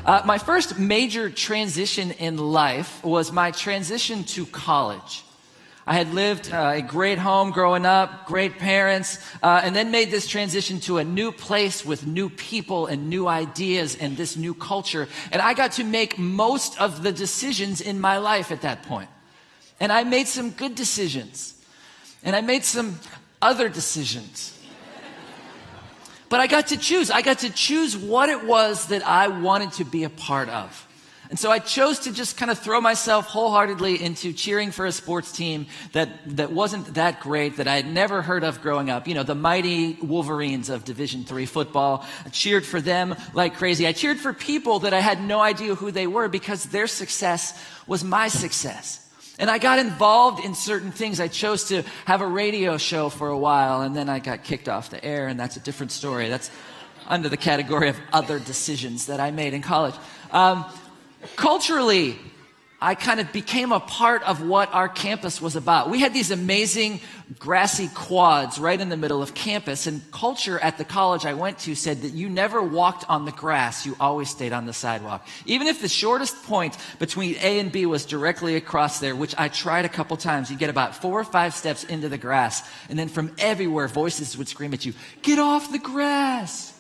My first major transition in life was my transition to college. I had lived a great home growing up, great parents, and then made this transition to a new place with new people and new ideas and this new culture. And I got to make most of the decisions in my life at that point. And I made some good decisions. And I made some other decisions. But I got to choose. I got to choose what it was that I wanted to be a part of. And so I chose to just kind of throw myself wholeheartedly into cheering for a sports team that wasn't that great, that I had never heard of growing up. You know, the mighty Wolverines of Division III football. I cheered for them like crazy. I cheered for people that I had no idea who they were because their success was my success. And I got involved in certain things. I chose to have a radio show for a while, and then I got kicked off the air, and that's a different story. That's under the category of other decisions that I made in college. Culturally, I kind of became a part of what our campus was about. We had these amazing grassy quads right in the middle of campus, and culture at the college I went to said that you never walked on the grass, you always stayed on the sidewalk. Even if the shortest point between A and B was directly across there, which I tried a couple times, you get about 4 or 5 steps into the grass, and then from everywhere voices would scream at you, "Get off the grass!"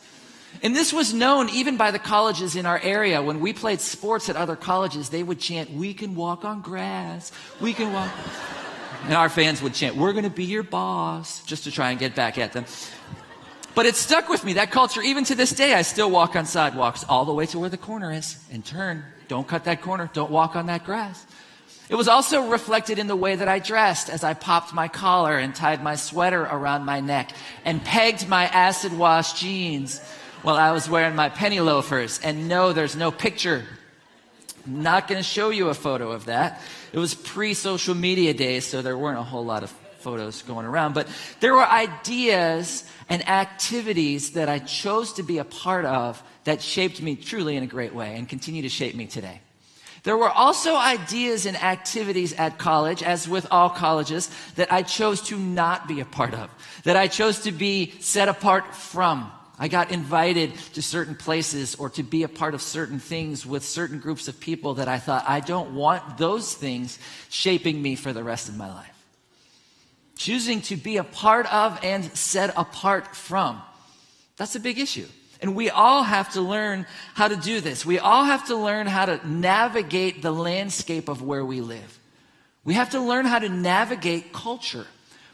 And this was known even by the colleges in our area. When we played sports at other colleges, they would chant, "We can walk on grass, we can walk." And our fans would chant, "We're going to be your boss," just to try and get back at them. But it stuck with me, that culture. Even to this day, I still walk on sidewalks all the way to where the corner is and turn. Don't cut that corner. Don't walk on that grass. It was also reflected in the way that I dressed as I popped my collar and tied my sweater around my neck and pegged my acid wash jeans while I was wearing my penny loafers. And no, there's no picture. I'm not going to show you a photo of that. It was pre-social media days, so there weren't a whole lot of photos going around. But there were ideas and activities that I chose to be a part of that shaped me truly in a great way and continue to shape me today. There were also ideas and activities at college, as with all colleges, that I chose to not be a part of, that I chose to be set apart from. I got invited to certain places or to be a part of certain things with certain groups of people that I thought, I don't want those things shaping me for the rest of my life. Choosing to be a part of and set apart from. That's a big issue. And we all have to learn how to do this. We all have to learn how to navigate the landscape of where we live. We have to learn how to navigate culture,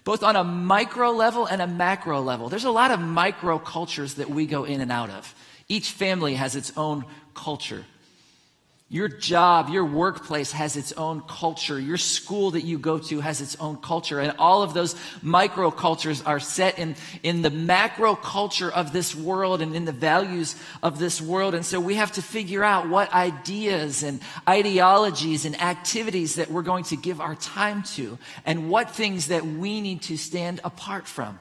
both on a micro level and a macro level. There's a lot of micro cultures that we go in and out of. Each family has its own culture. Your job, your workplace has its own culture. Your school that you go to has its own culture. And all of those micro cultures are set in the macro culture of this world and in the values of this world. And so we have to figure out what ideas and ideologies and activities that we're going to give our time to and what things that we need to stand apart from.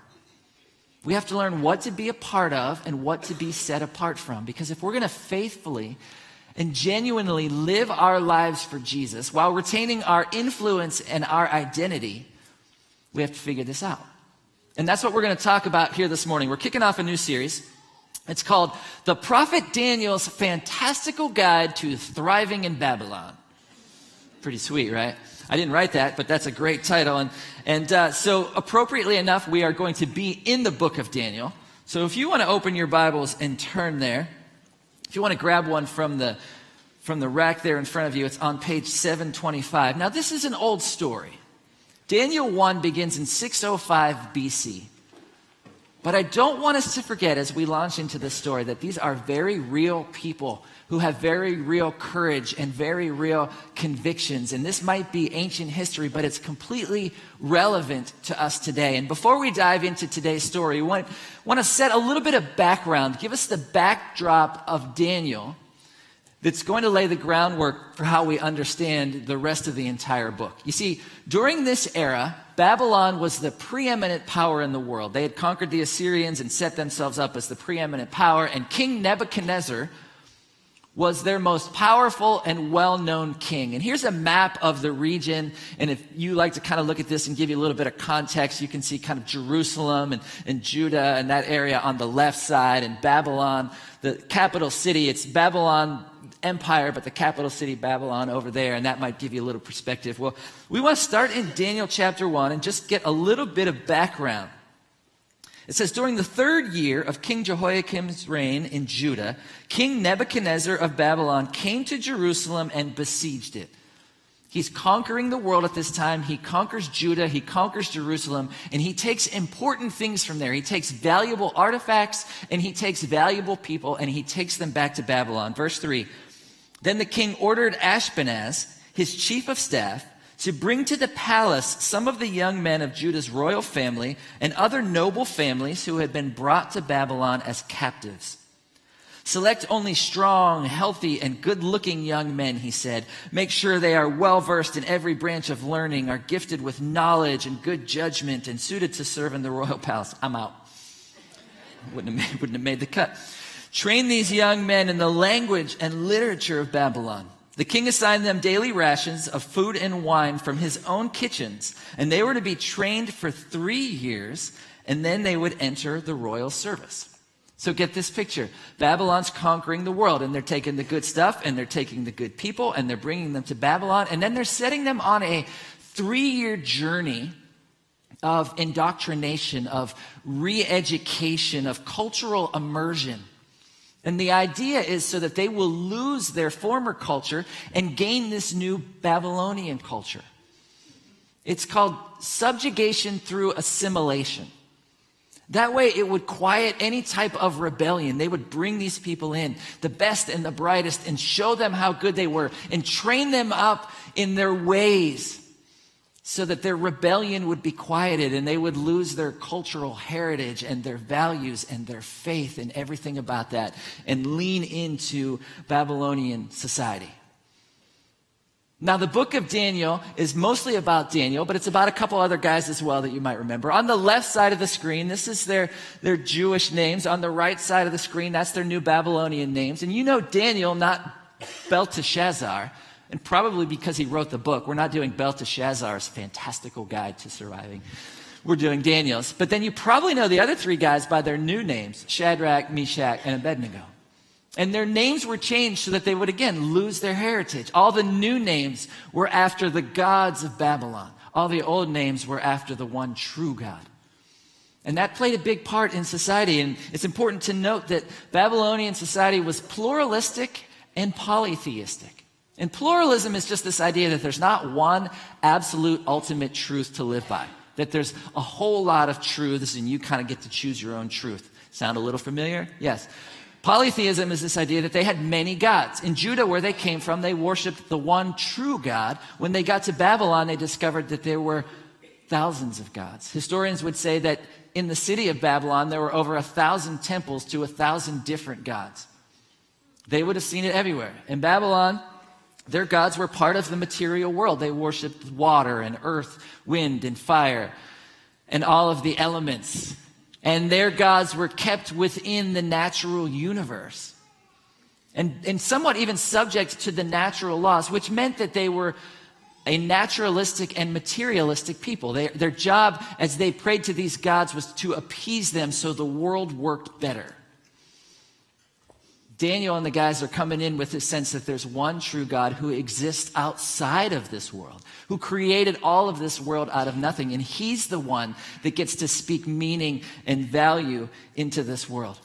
We have to learn what to be a part of and what to be set apart from. Because if we're going to faithfully and genuinely live our lives for Jesus while retaining our influence and our identity, we have to figure this out. And that's what we're going to talk about here this morning. We're kicking off a new series. It's called The Prophet Daniel's Fantastical Guide to Thriving in Babylon. Pretty sweet, right? I didn't write that, but that's a great title. And so appropriately enough, we are going to be in the book of Daniel. So if you want to open your Bibles and turn there, if you want to grab one from the rack there in front of you, it's on page 725. Now, this is an old story. Daniel 1 begins in 605 BC. But I don't want us to forget as we launch into this story that these are very real people who have very real courage and very real convictions. And this might be ancient history, but it's completely relevant to us today. And before we dive into today's story, we want to set a little bit of background, give us the backdrop of Daniel that's going to lay the groundwork for how we understand the rest of the entire book. You see, during this era, Babylon was the preeminent power in the world. They had conquered the Assyrians and set themselves up as the preeminent power, and King Nebuchadnezzar was their most powerful and well-known king. And here's a map of the region. And if you like to kind of look at this and give you a little bit of context, you can see kind of Jerusalem and Judah and that area on the left side, and Babylon, the capital city. It's Babylon empire, but the capital city, Babylon, over there, and that might give you a little perspective. Well, we want to start in Daniel chapter 1 and just get a little bit of background. It says, during the 3rd year of King Jehoiakim's reign in Judah, King Nebuchadnezzar of Babylon came to Jerusalem and besieged it. He's conquering the world at this time. He conquers Judah, he conquers Jerusalem, and he takes important things from there. He takes valuable artifacts, and he takes valuable people, and he takes them back to Babylon. Verse 3, then the king ordered Ashpenaz, his chief of staff, to bring to the palace some of the young men of Judah's royal family and other noble families who had been brought to Babylon as captives. Select only strong, healthy, and good-looking young men, he said. Make sure they are well-versed in every branch of learning, are gifted with knowledge and good judgment, and suited to serve in the royal palace. I'm out. Wouldn't have made the cut. Train these young men in the language and literature of Babylon. The king assigned them daily rations of food and wine from his own kitchens, and they were to be trained for 3 years, and then they would enter the royal service. So get this picture. Babylon's conquering the world, and they're taking the good stuff, and they're taking the good people, and they're bringing them to Babylon, and then they're setting them on a 3-year journey of indoctrination, of re-education, of cultural immersion. And the idea is so that they will lose their former culture and gain this new Babylonian culture. It's called subjugation through assimilation. That way it would quiet any type of rebellion. They would bring these people in, the best and the brightest, and show them how good they were and train them up in their ways so that their rebellion would be quieted and they would lose their cultural heritage and their values and their faith and everything about that and lean into Babylonian society. Now, the book of Daniel is mostly about Daniel, but it's about a couple other guys as well that you might remember. On the left side of the screen, this is their Jewish names. On the right side of the screen, that's their new Babylonian names. And you know Daniel, not Belteshazzar. And probably because he wrote the book. We're not doing Belteshazzar's fantastical guide to surviving. We're doing Daniel's. But then you probably know the other 3 guys by their new names, Shadrach, Meshach, and Abednego. And their names were changed so that they would, again, lose their heritage. All the new names were after the gods of Babylon. All the old names were after the one true God. And that played a big part in society. And it's important to note that Babylonian society was pluralistic and polytheistic. And pluralism is just this idea that there's not one absolute ultimate truth to live by. That there's a whole lot of truths and you kind of get to choose your own truth. Sound a little familiar? Yes. Polytheism is this idea that they had many gods. In Judah, where they came from, they worshiped the one true God. When they got to Babylon, they discovered that there were thousands of gods. Historians would say that in the city of Babylon, there were over 1,000 temples to 1,000 different gods. They would have seen it everywhere. In Babylon, their gods were part of the material world. They worshiped water and earth, wind and fire, and all of the elements. And their gods were kept within the natural universe. And somewhat even subject to the natural laws, which meant that they were a naturalistic and materialistic people. Their job as they prayed to these gods was to appease them so the world worked better. Daniel and the guys are coming in with this sense that there's one true God who exists outside of this world, who created all of this world out of nothing. And he's the one that gets to speak meaning and value into this world.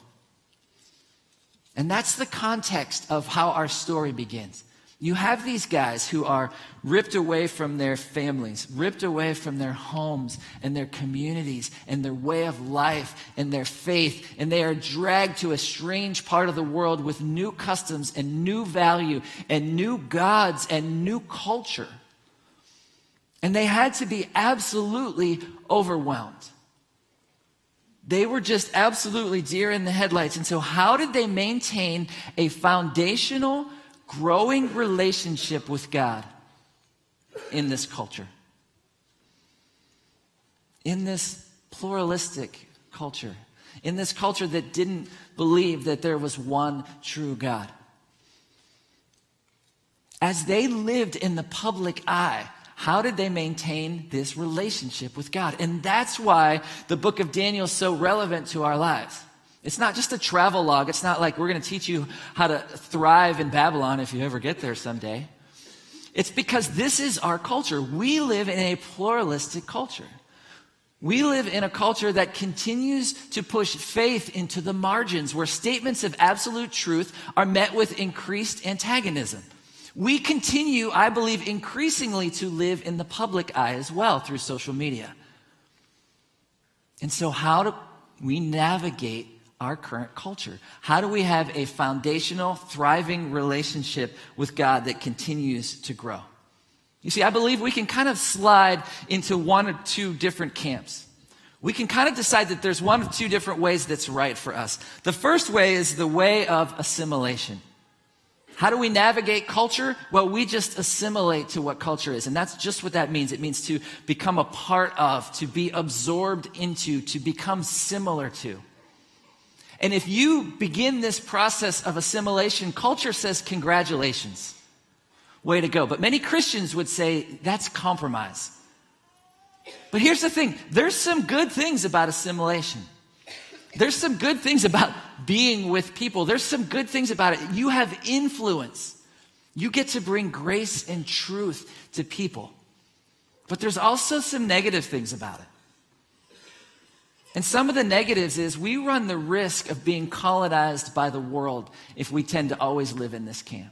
And that's the context of how our story begins. You have these guys who are ripped away from their families, ripped away from their homes and their communities and their way of life and their faith, and they are dragged to a strange part of the world with new customs and new value and new gods and new culture. And they had to be absolutely overwhelmed. They were just absolutely deer in the headlights. And so how did they maintain a foundational, growing relationship with God in this culture? In this pluralistic culture. In this culture that didn't believe that there was one true God. As they lived in the public eye, how did they maintain this relationship with God? And that's why the book of Daniel is so relevant to our lives. It's not just a travel log. It's not like we're going to teach you how to thrive in Babylon if you ever get there someday. It's because this is our culture. We live in a pluralistic culture. We live in a culture that continues to push faith into the margins, where statements of absolute truth are met with increased antagonism. We continue, I believe, increasingly to live in the public eye as well through social media. And so how do we navigate our current culture? How do we have a foundational, thriving relationship with God that continues to grow? You see, I believe we can kind of slide into one or two different camps. We can kind of decide that there's one or two different ways that's right for us. The first way is the way of assimilation. How do we navigate culture? Well, we just assimilate to what culture is. And that's just what that means. It means to become a part of, to be absorbed into, to become similar to. And if you begin this process of assimilation, culture says, congratulations. Way to go. But many Christians would say that's compromise. But here's the thing. There's some good things about assimilation. There's some good things about being with people. There's some good things about it. You have influence. You get to bring grace and truth to people. But there's also some negative things about it. And some of the negatives is we run the risk of being colonized by the world if we tend to always live in this camp.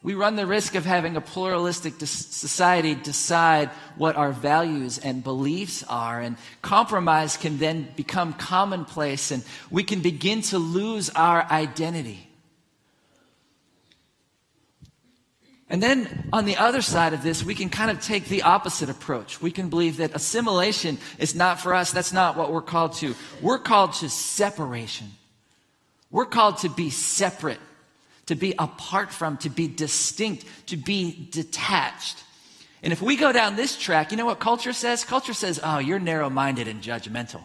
We run the risk of having a pluralistic society decide what our values and beliefs are, and compromise can then become commonplace, and we can begin to lose our identity. And then on the other side of this, we can kind of take the opposite approach. We can believe that assimilation is not for us. That's not what we're called to. We're called to separation. We're called to be separate, to be apart from, to be distinct, to be detached. And if we go down this track, you know what culture says? Culture says, oh, you're narrow-minded and judgmental.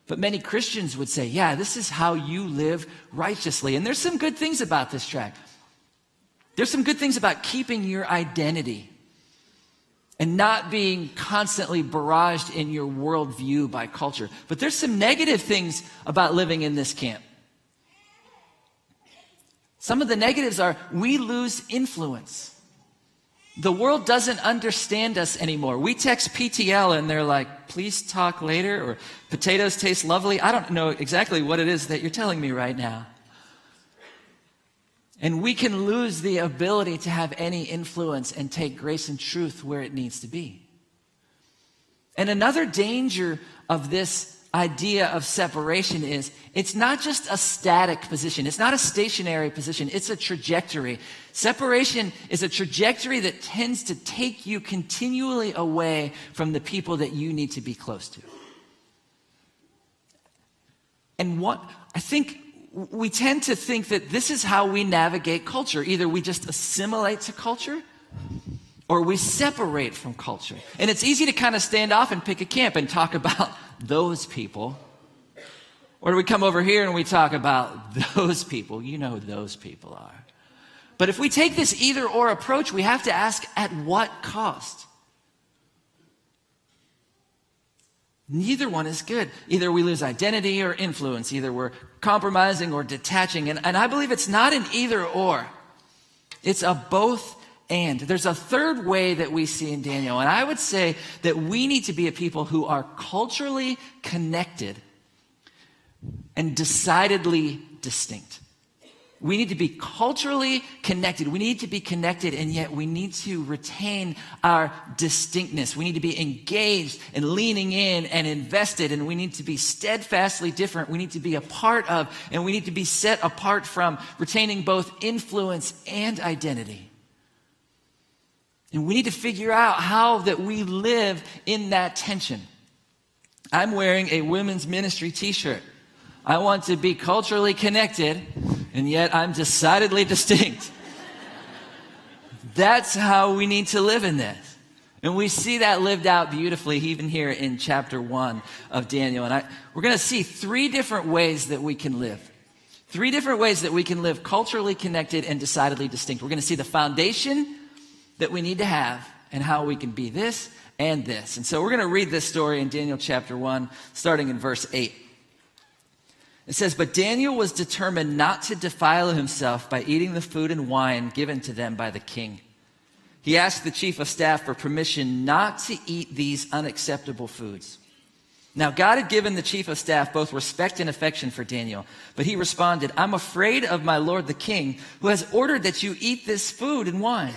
But many Christians would say, yeah, this is how you live righteously. And there's some good things about this track. There's some good things about keeping your identity and not being constantly barraged in your worldview by culture. But there's some negative things about living in this camp. Some of the negatives are we lose influence. The world doesn't understand us anymore. We text PTL and they're like, please talk later, or potatoes taste lovely. I don't know exactly what it is that you're telling me right now. And we can lose the ability to have any influence and take grace and truth where it needs to be. And another danger of this idea of separation is it's not just a static position. It's not a stationary position. It's a trajectory. Separation is a trajectory that tends to take you continually away from the people that you need to be close to. And what I think we tend to think that this is how we navigate culture. Either we just assimilate to culture or we separate from culture. And it's easy to kind of stand off and pick a camp and talk about those people. Or do we come over here and we talk about those people? You know who those people are. But if we take this either or approach, we have to ask, at what cost? Neither one is good. Either we lose identity or influence. Either we're compromising or detaching. And I believe it's not an either or. It's a both and. There's a third way that we see in Daniel. And I would say that we need to be a people who are culturally connected and decidedly distinct. We need to be culturally connected. We need to be connected, and yet we need to retain our distinctness. We need to be engaged and leaning in and invested, and we need to be steadfastly different. We need to be a part of, and we need to be set apart from, retaining both influence and identity. And we need to figure out how that we live in that tension. I'm wearing a women's ministry t-shirt. I want to be culturally connected, and yet I'm decidedly distinct. That's how we need to live in this. And we see that lived out beautifully even here in chapter 1 of Daniel. And we're going to see 3 different ways that we can live. 3 different ways that we can live culturally connected and decidedly distinct. We're going to see the foundation that we need to have and how we can be this and this. And so we're going to read this story in Daniel chapter 1, starting in verse 8. It says, but Daniel was determined not to defile himself by eating the food and wine given to them by the king. He asked the chief of staff for permission not to eat these unacceptable foods. Now, God had given the chief of staff both respect and affection for Daniel, but he responded, I'm afraid of my lord the king, who has ordered that you eat this food and wine.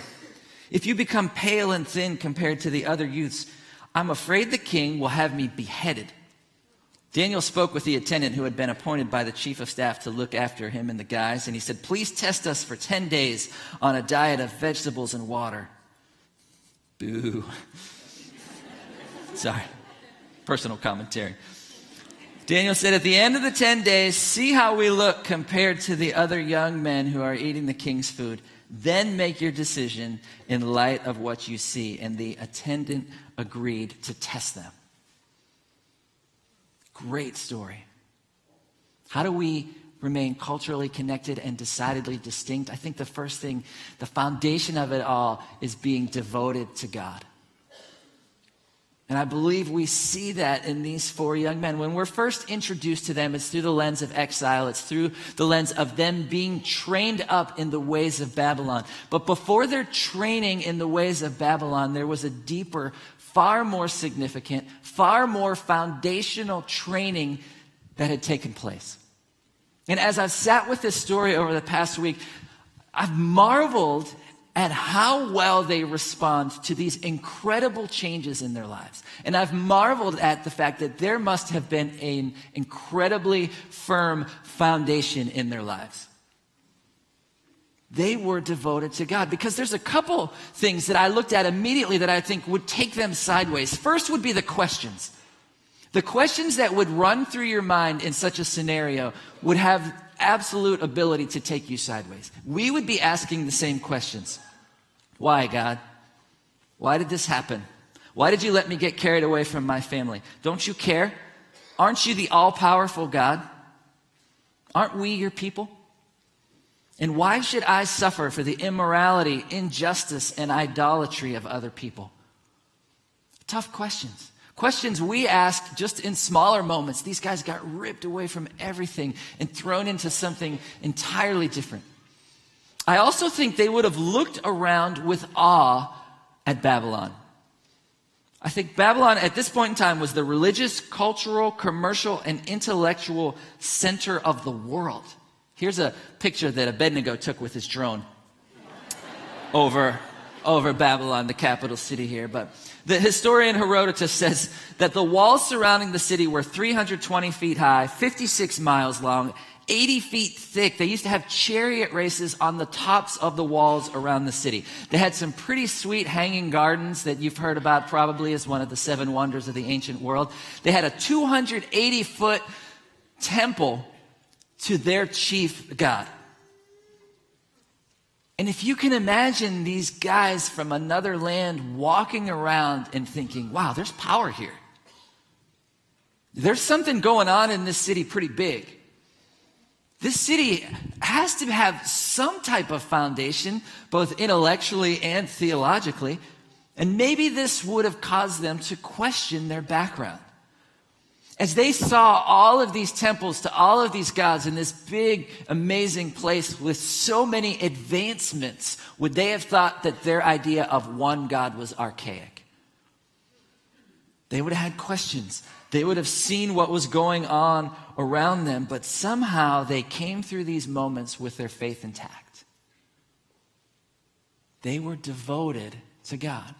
If you become pale and thin compared to the other youths, I'm afraid the king will have me beheaded. Daniel spoke with the attendant who had been appointed by the chief of staff to look after him and the guys, and he said, please test us for 10 days on a diet of vegetables and water. Boo. Sorry. Personal commentary. Daniel said, at the end of the 10 days, see how we look compared to the other young men who are eating the king's food. Then make your decision in light of what you see. And the attendant agreed to test them. Great story. How do we remain culturally connected and decidedly distinct? I think the first thing, the foundation of it all, is being devoted to God. And I believe we see that in these four young men. When we're first introduced to them, it's through the lens of exile. It's through the lens of them being trained up in the ways of Babylon. But before their training in the ways of Babylon, there was a deeper, far more significant, far more foundational training that had taken place. And as I've sat with this story over the past week, I've marveled at how well they respond to these incredible changes in their lives. And I've marveled at the fact that there must have been an incredibly firm foundation in their lives. They were devoted to God, because there's a couple things that I looked at immediately that I think would take them sideways. First would be the questions. The questions that would run through your mind in such a scenario would have absolute ability to take you sideways. We would be asking the same questions. Why, God? Why did this happen? Why did you let me get carried away from my family? Don't you care? Aren't you the all-powerful God? Aren't we your people? And why should I suffer for the immorality, injustice, and idolatry of other people? Tough questions. Questions we ask just in smaller moments. These guys got ripped away from everything and thrown into something entirely different. I also think they would have looked around with awe at Babylon. I think Babylon at this point in time was the religious, cultural, commercial, and intellectual center of the world. Here's a picture that Abednego took with his drone over Babylon, the capital city here. But the historian Herodotus says that the walls surrounding the city were 320 feet high, 56 miles long, 80 feet thick. They used to have chariot races on the tops of the walls around the city. They had some pretty sweet hanging gardens that you've heard about probably as one of the seven wonders of the ancient world. They had a 280-foot temple to their chief god. And if you can imagine these guys from another land walking around and thinking, wow, there's power here. There's something going on in this city pretty big. This city has to have some type of foundation, both intellectually and theologically. And maybe this would have caused them to question their background. As they saw all of these temples to all of these gods in this big, amazing place with so many advancements, would they have thought that their idea of one God was archaic? They would have had questions. They would have seen what was going on around them, but somehow they came through these moments with their faith intact. They were devoted to God.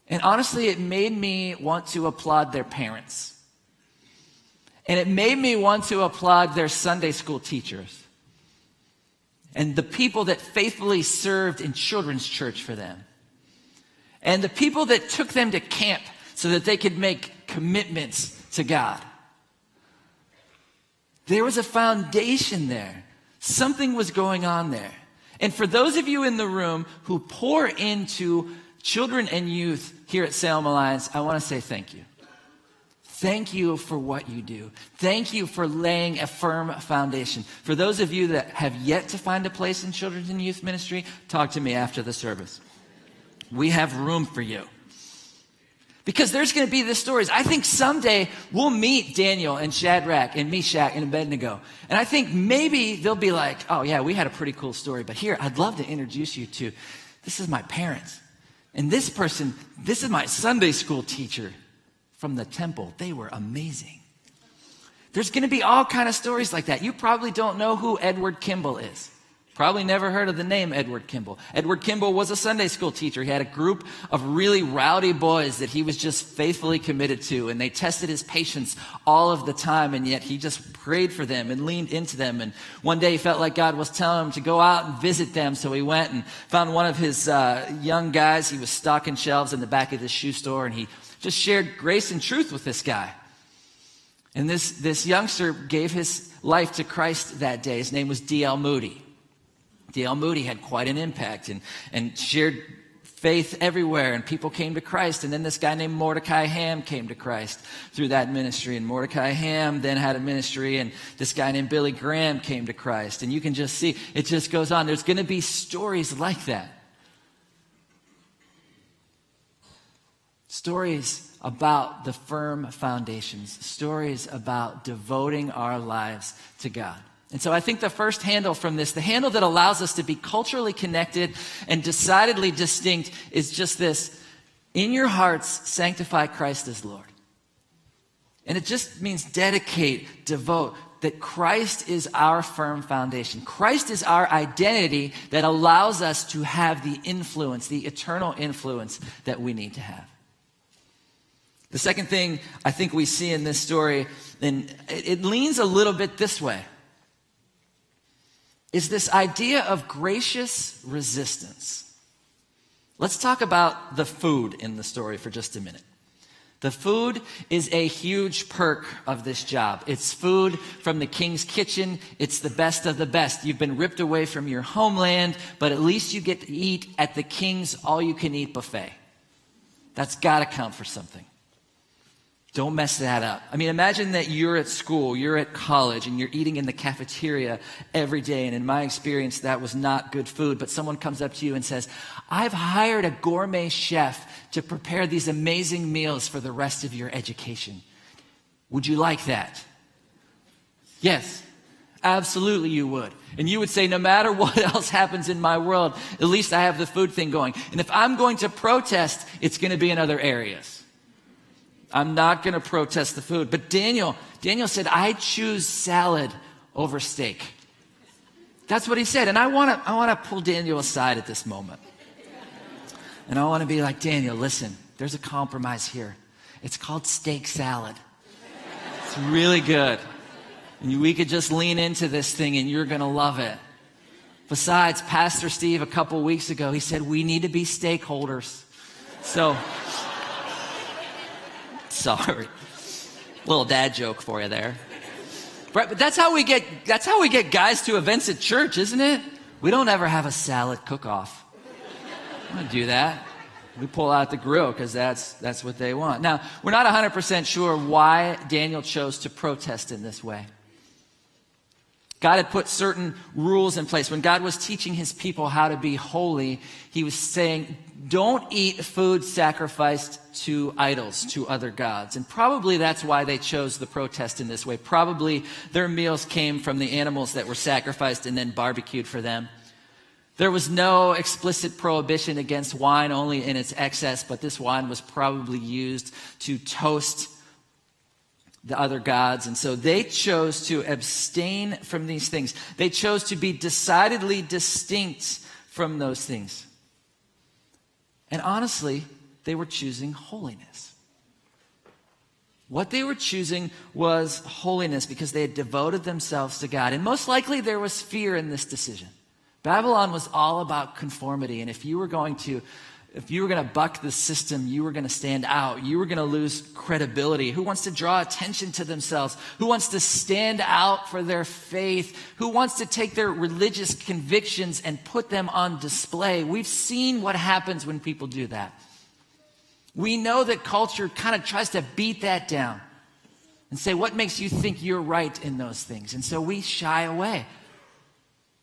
And honestly, it made me want to applaud their parents. And it made me want to applaud their Sunday school teachers. And the people that faithfully served in children's church for them. And the people that took them to camp so that they could make commitments to God. There was a foundation there. Something was going on there. And for those of you in the room who pour into children and youth here at Salem Alliance, I want to say thank you. Thank you for what you do. Thank you for laying a firm foundation. For those of you that have yet to find a place in children's and youth ministry, talk to me after the service. We have room for you. Because there's going to be the stories. I think someday we'll meet Daniel and Shadrach and Meshach and Abednego. And I think maybe they'll be like, oh yeah, we had a pretty cool story. But here, I'd love to introduce you to, this is my parents. And this person, this is my Sunday school teacher from the temple. They were amazing. There's going to be all kind of stories like that. You probably don't know who Edward Kimball is. Probably never heard of the name Edward Kimball. Edward Kimball was a Sunday school teacher. He had a group of really rowdy boys that he was just faithfully committed to, and they tested his patience all of the time, and yet he just prayed for them and leaned into them. And one day he felt like God was telling him to go out and visit them, so he went and found one of his young guys. He was stocking shelves in the back of this shoe store, and he just shared grace and truth with this guy. And this youngster gave his life to Christ that day. His name was D.L. Moody. D.L. Moody had quite an impact and shared faith everywhere, and people came to Christ. And then this guy named Mordecai Ham came to Christ through that ministry. And Mordecai Ham then had a ministry, and this guy named Billy Graham came to Christ. And you can just see, it just goes on. There's going to be stories like that. Stories about the firm foundations. Stories about devoting our lives to God. And so I think the first handle from this, the handle that allows us to be culturally connected and decidedly distinct, is just this: in your hearts, sanctify Christ as Lord. And it just means dedicate, devote, that Christ is our firm foundation. Christ is our identity that allows us to have the influence, the eternal influence that we need to have. The second thing I think we see in this story, and it leans a little bit this way, is this idea of gracious resistance. Let's talk about the food in the story for just a minute. The food is a huge perk of this job. It's food from the king's kitchen. It's the best of the best. You've been ripped away from your homeland, but at least you get to eat at the king's all-you-can-eat buffet. That's got to count for something. Don't mess that up. I mean, imagine that you're at school, you're at college, and you're eating in the cafeteria every day. And in my experience, that was not good food. But someone comes up to you and says, I've hired a gourmet chef to prepare these amazing meals for the rest of your education. Would you like that? Yes, absolutely you would. And you would say, no matter what else happens in my world, at least I have the food thing going. And if I'm going to protest, it's going to be in other areas. I'm not going to protest the food. But Daniel said, I choose salad over steak. That's what he said. And I want to pull Daniel aside at this moment. And I want to be like, Daniel, listen, there's a compromise here. It's called steak salad. It's really good. And we could just lean into this thing and you're going to love it. Besides, Pastor Steve, a couple weeks ago, he said, we need to be stakeholders. So... Sorry. Little dad joke for you there. Right, but that's how we get guys to events at church, isn't it? We don't ever have a salad cook-off. We don't do that. We pull out the grill because that's what they want. Now, we're not 100% sure why Daniel chose to protest in this way. God had put certain rules in place. When God was teaching his people how to be holy, he was saying, don't eat food sacrificed to idols, to other gods. And probably that's why they chose the protest in this way. Probably their meals came from the animals that were sacrificed and then barbecued for them. There was no explicit prohibition against wine, only in its excess, but this wine was probably used to toast the other gods. And so they chose to abstain from these things. They chose to be decidedly distinct from those things. And honestly, they were choosing holiness. What they were choosing was holiness because they had devoted themselves to God. And most likely there was fear in this decision. Babylon was all about conformity. And if you were going to buck the system, you were going to stand out. You were going to lose credibility. Who wants to draw attention to themselves? Who wants to stand out for their faith? Who wants to take their religious convictions and put them on display? We've seen what happens when people do that. We know that culture kind of tries to beat that down and say, what makes you think you're right in those things? And so we shy away.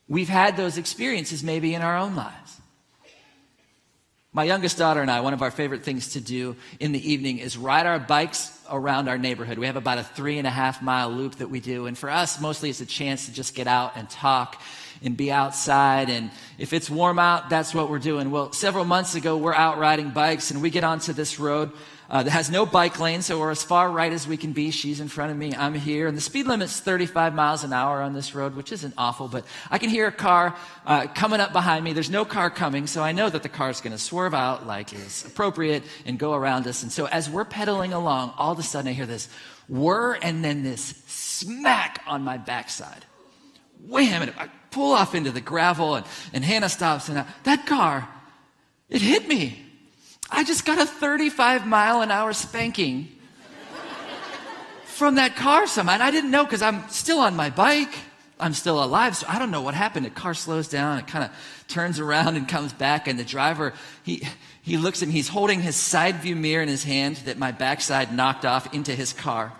We've had those experiences maybe in our own lives. My youngest daughter and I, one of our favorite things to do in the evening is ride our bikes around our neighborhood. We have about a 3.5-mile loop that we do. And for us, mostly it's a chance to just get out and talk and be outside. And if it's warm out, that's what we're doing. Well, several months ago, we're out riding bikes and we get onto this road that has no bike lane. So we're as far right as we can be. She's in front of me. I'm here. And the speed limit's 35 miles an hour on this road, which isn't awful, but I can hear a car coming up behind me. There's no car coming, so I know that the car's going to swerve out like is appropriate and go around us. And so as we're pedaling along, all of a sudden I hear this whir and then this smack on my backside. Wham! And I pull off into the gravel and Hannah stops and that car, it hit me. I just got a 35-mile-an-hour spanking from that car somehow. And I didn't know because I'm still on my bike. I'm still alive, so I don't know what happened. The car slows down. It kind of turns around and comes back. And the driver, he looks at me. He's holding his side view mirror in his hand that my backside knocked off into his car.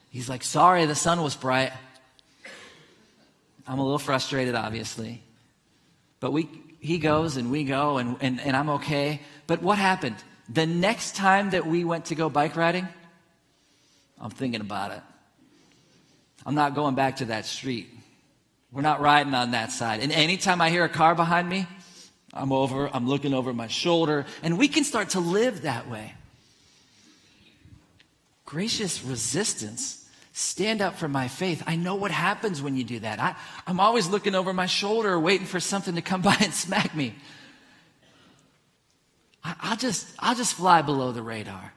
He's like, sorry, the sun was bright. I'm a little frustrated, obviously. But he goes and we go and I'm okay. But what happened? The next time that we went to go bike riding, I'm thinking about it. I'm not going back to that street. We're not riding on that side. And anytime I hear a car behind me, I'm looking over my shoulder, and we can start to live that way. Gracious resistance. Stand up for my faith. I know what happens when you do that. I'm always looking over my shoulder, waiting for something to come by and smack me. I'll just fly below the radar.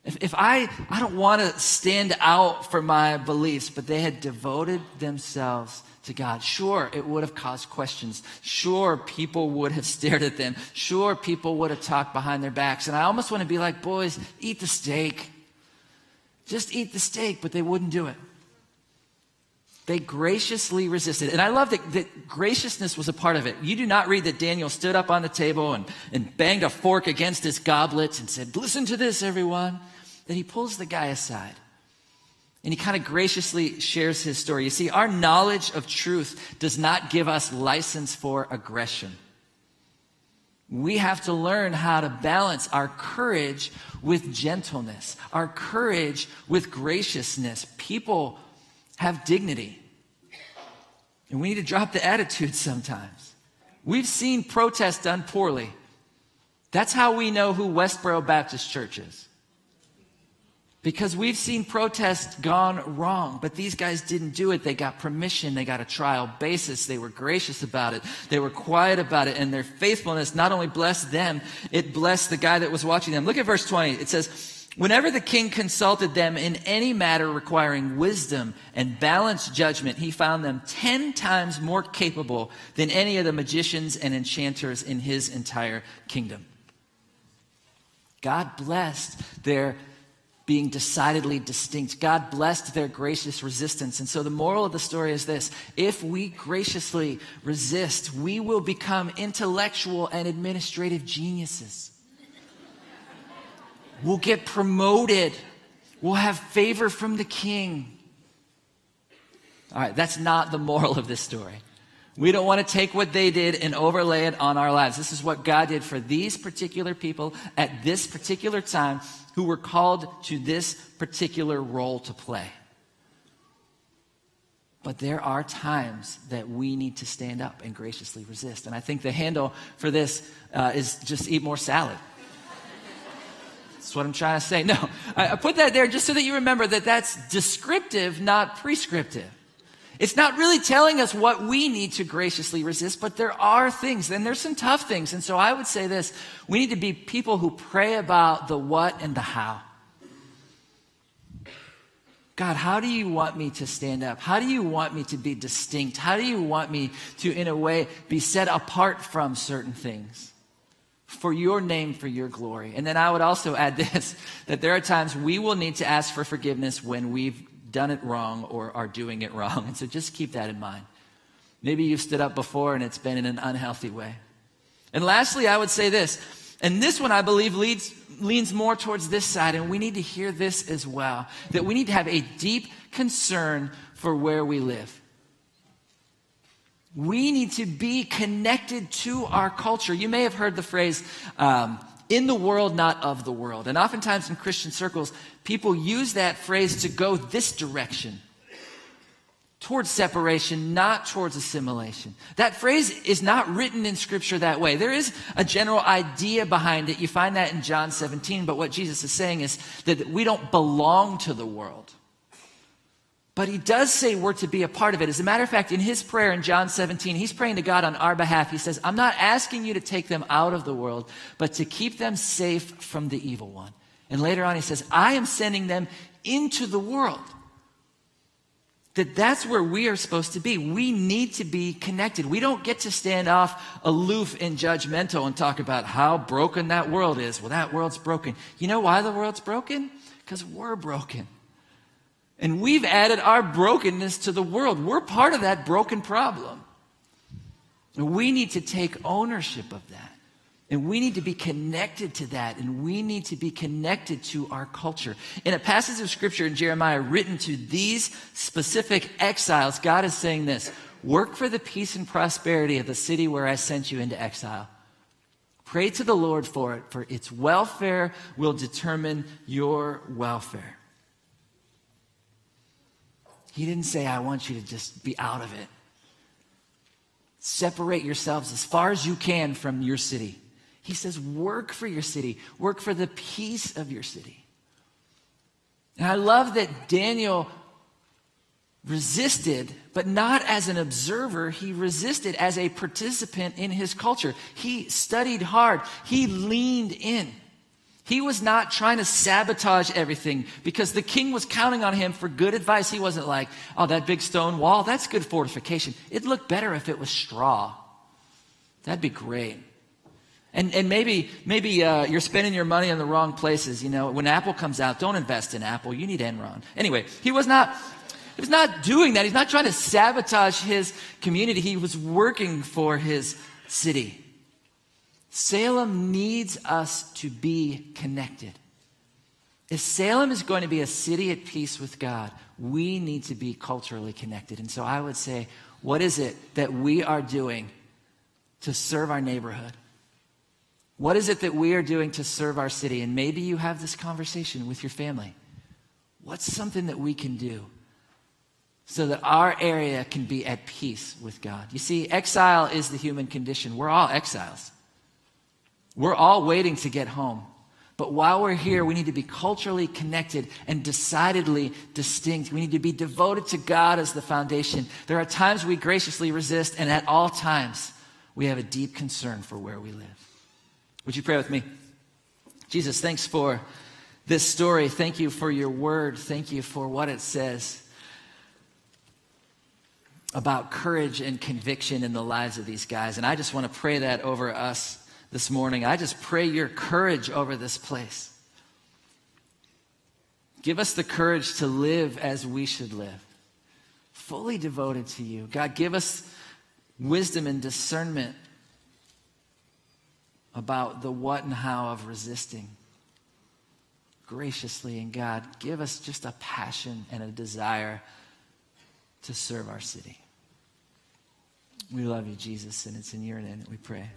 If I don't want to stand out for my beliefs, but they had devoted themselves to God. Sure, it would have caused questions. Sure, people would have stared at them. Sure, people would have talked behind their backs. And I almost want to be like, boys, eat the steak. Just eat the steak, but they wouldn't do it. They graciously resisted. And I love that graciousness was a part of it. You do not read that Daniel stood up on the table and banged a fork against his goblet and said, listen to this, everyone. That he pulls the guy aside. And he kind of graciously shares his story. You see, our knowledge of truth does not give us license for aggression. We have to learn how to balance our courage with gentleness, our courage with graciousness. People have dignity. And we need to drop the attitude sometimes. We've seen protests done poorly. That's how we know who Westboro Baptist Church is. Because we've seen protests gone wrong, but these guys didn't do it. They got permission. They got a trial basis. They were gracious about it. They were quiet about it. And their faithfulness not only blessed them, it blessed the guy that was watching them. Look at verse 20. It says, whenever the king consulted them in any matter requiring wisdom and balanced judgment, he found them 10 times more capable than any of the magicians and enchanters in his entire kingdom. God blessed their being decidedly distinct. God blessed their gracious resistance. And so the moral of the story is this: if we graciously resist, we will become intellectual and administrative geniuses. We'll get promoted. We'll have favor from the king. All right, that's not the moral of this story. We don't want to take what they did and overlay it on our lives. This is what God did for these particular people at this particular time who were called to this particular role to play. But there are times that we need to stand up and graciously resist. And I think the handle for this is just eat more salad. That's what I'm trying to say. No, I put that there just so that you remember that that's descriptive, not prescriptive. It's not really telling us what we need to graciously resist, but there are things, and there's some tough things. And so I would say this: we need to be people who pray about the what and the how. God, how do you want me to stand up? How do you want me to be distinct? How do you want me to, in a way, be set apart from certain things for your name, for your glory? And then I would also add this, that there are times we will need to ask for forgiveness when we've done it wrong or are doing it wrong. And so just keep that in mind. Maybe you've stood up before and it's been in an unhealthy way. And lastly, I would say this, and this one I believe leans more towards this side, and we need to hear this as well, that we need to have a deep concern for where we live. We need to be connected to our culture. You may have heard the phrase, in the world, not of the world. And oftentimes in Christian circles, people use that phrase to go this direction, towards separation, not towards assimilation. That phrase is not written in Scripture that way. There is a general idea behind it. You find that in John 17, but what Jesus is saying is that we don't belong to the world. But he does say we're to be a part of it. As a matter of fact, in his prayer in John 17, he's praying to God on our behalf. He says, I'm not asking you to take them out of the world, but to keep them safe from the evil one. And later on he says, I am sending them into the world. That's where we are supposed to be. We need to be connected. We don't get to stand off aloof and judgmental and talk about how broken that world is. Well, that world's broken. You know why the world's broken? Because we're broken. And we've added our brokenness to the world. We're part of that broken problem. And we need to take ownership of that. And we need to be connected to that. And we need to be connected to our culture. In a passage of Scripture in Jeremiah written to these specific exiles, God is saying this: work for the peace and prosperity of the city where I sent you into exile. Pray to the Lord for it, for its welfare will determine your welfare. He didn't say, I want you to just be out of it. Separate yourselves as far as you can from your city. He says, work for your city. Work for the peace of your city. And I love that Daniel resisted, but not as an observer. He resisted as a participant in his culture. He studied hard. He leaned in. He was not trying to sabotage everything because the king was counting on him for good advice. He wasn't like, oh, that big stone wall, that's good fortification. It'd look better if it was straw. That'd be great. And maybe you're spending your money in the wrong places. You know, when Apple comes out, don't invest in Apple. You need Enron. Anyway, he was not doing that. He's not trying to sabotage his community. He was working for his city. Salem needs us to be connected. If Salem is going to be a city at peace with God, we need to be culturally connected. And so I would say, what is it that we are doing to serve our neighborhood? What is it that we are doing to serve our city? And maybe you have this conversation with your family. What's something that we can do so that our area can be at peace with God? You see, exile is the human condition. We're all exiles. We're all waiting to get home. But while we're here, we need to be culturally connected and decidedly distinct. We need to be devoted to God as the foundation. There are times we graciously resist, and at all times, we have a deep concern for where we live. Would you pray with me? Jesus, thanks for this story. Thank you for your word. Thank you for what it says about courage and conviction in the lives of these guys. And I just want to pray that over us this morning. I just pray your courage over this place. Give us the courage to live as we should live, fully devoted to you. God, give us wisdom and discernment about the what and how of resisting graciously. And God, give us just a passion and a desire to serve our city. We love you, Jesus, and it's in your name that we pray.